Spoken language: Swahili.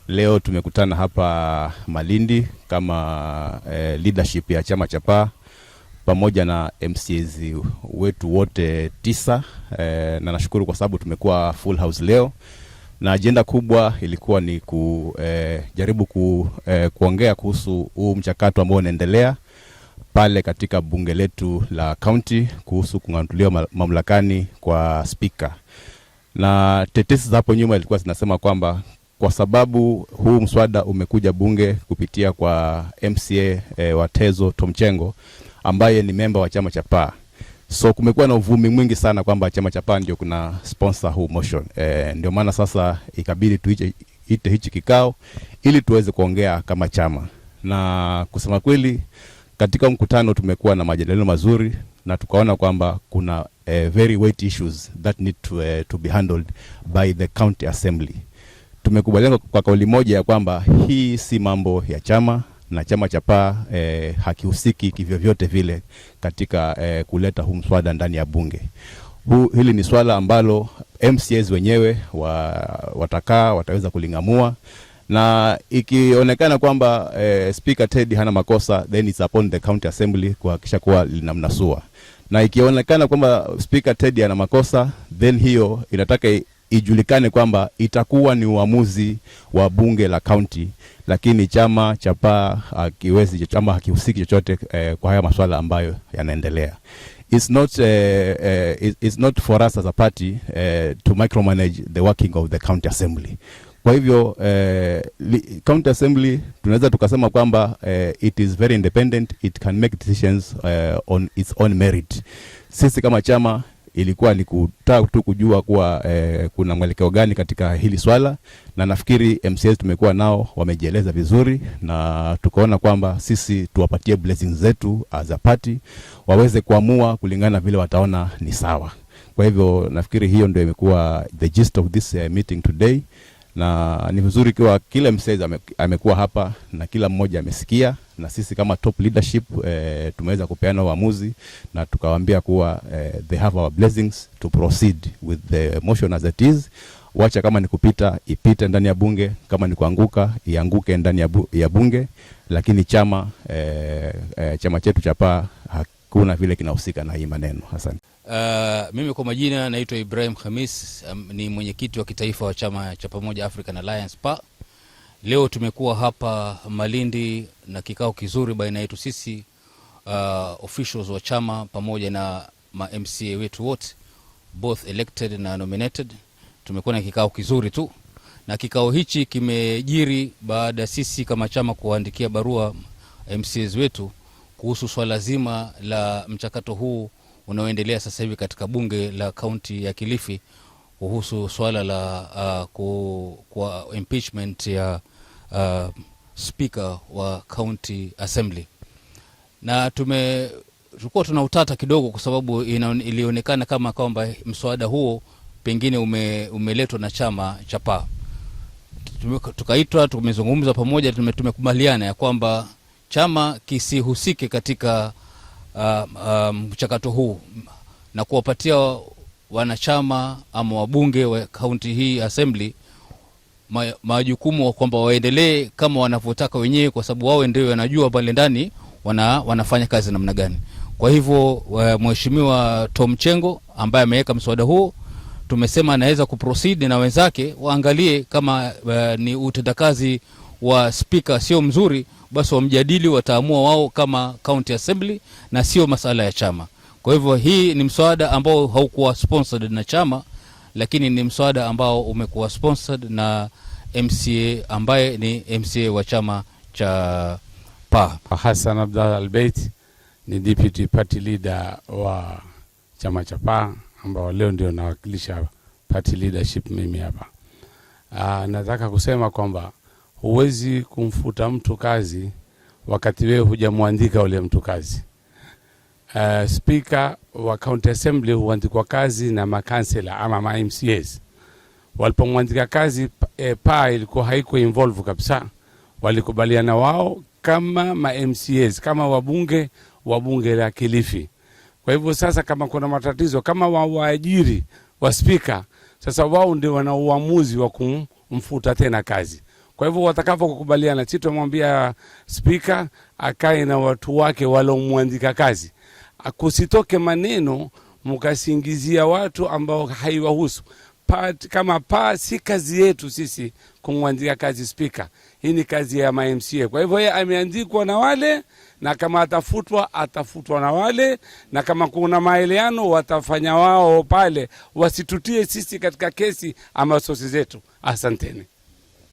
Leo tumekutana hapa Malindi kama leadership ya chama cha PAA pamoja na MCAs wetu wote 9, na nashukuru kwa sababu tumekuwa full house leo, na agenda kubwa ilikuwa ni kujaribu kuongea kuhusu huu mchakato ambao unaendelea pale katika bunge letu la county kuhusu kung'atuliwa mamlakani kwa speaker. Na tetesi za hapo nyuma ilikuwa zinasema kwamba kwa sababu huu mswada umekuja bunge kupitia kwa MCA wa Tezo Tom Chengo ambaye ni member wa chama cha PAA. So kumekuwa na uvumi mwingi sana kwamba chama cha PAA ndio kuna sponsor huu motion. Ndio maana sasa ikabidi tuite hichi kikao ili tuweze kuongea kama chama. Na kusema kweli katika mkutano tumekuwa na majadiliano mazuri na tukaona kwamba kuna very weighty issues that need to be handled by the county assembly. Tumekubaliana kwa kauli moja ya kwamba hii si mambo ya chama na chama cha PAA hakihusiki kivyovyote vile katika kuleta huu mswada ndani ya bunge. Hili ni swala ambalo MCAs wenyewe wataweza kulingamua, na ikionekana kwamba Speaker Teddy hana makosa, then it's upon the county assembly kuhakikisha kuwa linamnasua. Na ikionekana kwamba Speaker Teddy ana makosa, then hiyo inataka ijulikane kwamba itakuwa ni uamuzi wa bunge la county, lakini chama cha PAA chama hakihusiki chochote kwa haya masuala ambayo yanaendelea. It's not for us as a party to micromanage the working of the county assembly. Kwa hivyo county assembly tunaweza tukasema kwamba it is very independent, it can make decisions on its own merit. Sisi kama chama ilikuwa ni kutaka tu kujua kuwa kuna mwelekeo gani katika hili swala, na nafikiri MCAs tumekuwa nao wamejieleza vizuri, na tukaona kwamba sisi tuwapatie blessings zetu as a party waweze kuamua kulingana vile wataona ni sawa. Kwa hivyo nafikiri hiyo ndio imekuwa the gist of this meeting today, na ni vizuri kwa kila MCA amekuwa hapa na kila mmoja amesikia, na sisi kama top leadership tumeweza kupeana uamuzi na tukawaambia kuwa they have our blessings to proceed with the motion as it is. Wacha kama ni kupita ipite ndani ya bunge, kama ni kuanguka ianguke ndani ya bunge, lakini chama chetu cha PAA hakuna vile kinahusika na hii maneno. Asante. Mimi kwa majina naitwa Ibrahim Khamis, ni mwenyekiti wa kitaifa wa chama cha Pamoja African Alliance PAA. Leo tumekuwa hapa Malindi na kikao kizuri baina yetu sisi officials wa chama pamoja na ma MCA wetu wote, both elected na nominated. Tumekuwa na kikao kizuri tu, na kikao hichi kimejiri baada sisi kama chama kuandikia barua MCAs wetu kuhusu swala zima la mchakato huu unaoendelea sasa hivi katika bunge la kaunti ya Kilifi kuhusu swala la kwa impeachment ya speaker wa county assembly. Na tulikuwa tuna utata kidogo kwa sababu ilionekana kama kwamba mswada huo pengine umeletwa na chama cha PAA. Tukaitwa, tumezungumza pamoja, tumekubaliana ya kwamba chama kisihusike katika mchakato huu na kuwapatia wanachama ama wabunge wa county hii assembly majukumu kwamba waendelee kama wanavyotaka wenyewe, kwa sababu wao ndio wanajua pale ndani wanafanya kazi namna gani. Kwa hivyo mheshimiwa Tom Chengo ambaye ameweka mswada huu, tumesema anaweza kuproceed na wenzake waangalie kama ni utendakazi wa speaker sio mzuri, basi wamjadili, wataamua wao kama county assembly na sio masala ya chama. Kwa hivyo hii ni mswada ambao haukuwa sponsored na chama, lakini ni mswada ambao umekuwa sponsored na MCA ambaye ni MCA wa chama cha PAA. Hassan Abdallah Al-Beit ni deputy party leader wa chama cha PAA, ambao leo ndio nawakilisha party leadership mimi hapa. Nataka kusema kwamba huwezi kumfuta mtu kazi wakati wewe hujamwandika ule mtu kazi. Speaker wa county assembly huandikwa kazi na makansela ama ma MCAs. Walipomwandika kazi PAA ilikuwa haiko involve kabisa. Walikubaliana wao kama ma MCAs, kama wabunge wa bunge la Kilifi. Kwa hivyo sasa kama kuna matatizo kama waajiri wa speaker, sasa wao ndio wana uamuzi wa kumfuta tena kazi. Kwa hivyo watakapokubaliana, sisi tumwambia spika akae na watu wake walomwandika kazi, kusitoke maneno mkasingizia watu ambao haiwahusu. Kama si kazi yetu sisi kumwandika kazi spika, hii ni kazi ya MCA. Kwa hivyo yeye ameandikwa na wale, na kama atafutwa na wale, na kama kuna maelewano watafanya wao pale, wasitutie sisi katika kesi ama sosi zetu. Asanteni.